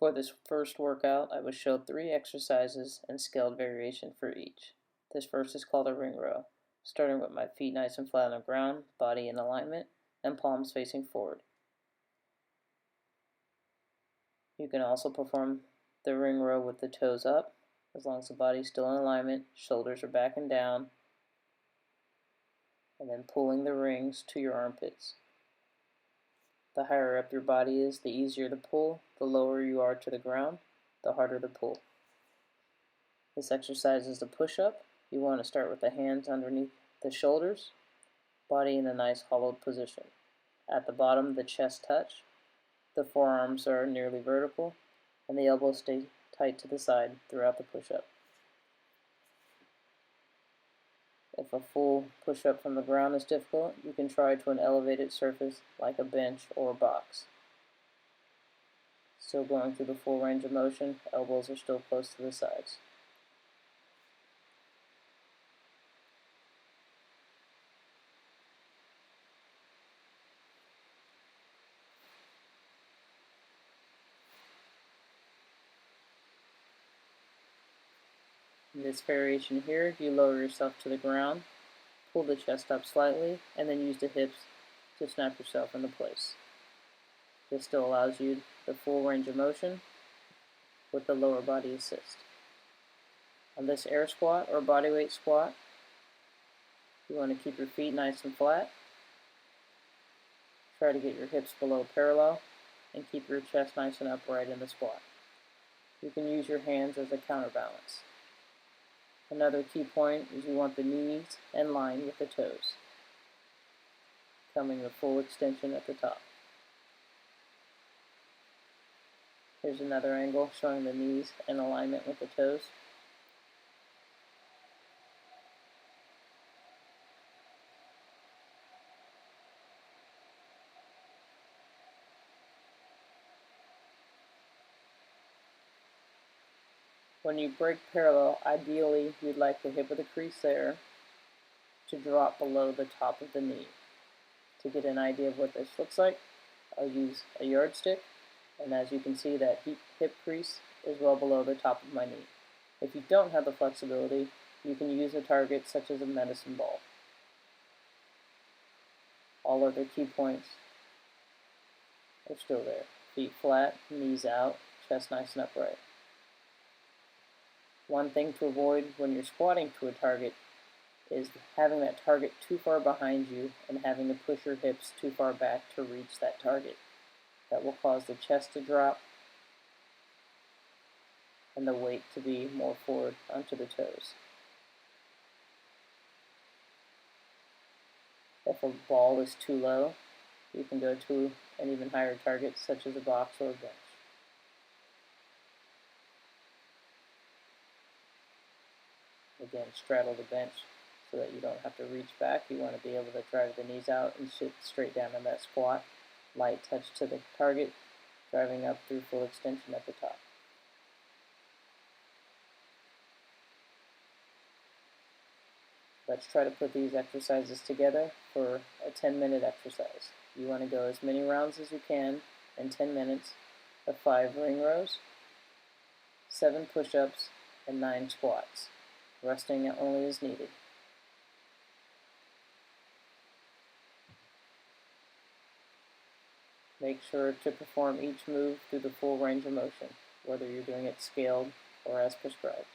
For this first workout, I was showed 3 exercises and scaled variation for each. This first is called a ring row, starting with my feet nice and flat on the ground, body in alignment, and palms facing forward. You can also perform the ring row with the toes up, as long as the body is still in alignment, shoulders are back and down, and then pulling the rings to your armpits. The higher up your body is, the easier to pull. The lower you are to the ground, the harder to pull. This exercise is a push-up. You want to start with the hands underneath the shoulders, body in a nice hollowed position. At the bottom, the chest touch, the forearms are nearly vertical, and the elbows stay tight to the side throughout the push-up. If a full push-up from the ground is difficult, you can try to an elevated surface like a bench or a box. Still going through the full range of motion, elbows are still close to the sides. In this variation here, you lower yourself to the ground, pull the chest up slightly, and then use the hips to snap yourself into place. This still allows you the full range of motion with the lower body assist. On this air squat or bodyweight squat, you want to keep your feet nice and flat. Try to get your hips below parallel and keep your chest nice and upright in the squat. You can use your hands as a counterbalance. Another key point is you want the knees in line with the toes, coming to full extension at the top. Here's another angle showing the knees in alignment with the toes. When you break parallel, ideally you'd like the hip of the crease there to drop below the top of the knee. To get an idea of what this looks like, I'll use a yardstick, and as you can see, that hip crease is well below the top of my knee. If you don't have the flexibility, you can use a target such as a medicine ball. All other key points are still there. Feet flat, knees out, chest nice and upright. One thing to avoid when you're squatting to a target is having that target too far behind you and having to push your hips too far back to reach that target. That will cause the chest to drop and the weight to be more forward onto the toes. If a ball is too low, you can go to an even higher target such as a box or a bench. Again, straddle the bench so that you don't have to reach back. You want to be able to drive the knees out and sit straight down in that squat. Light touch to the target, driving up through full extension at the top. Let's try to put these exercises together for a 10-minute exercise. You want to go as many rounds as you can in 10 minutes of 5 ring rows, 7 push-ups, and 9 squats. Resting only as needed. Make sure to perform each move through the full range of motion, whether you're doing it scaled or as prescribed.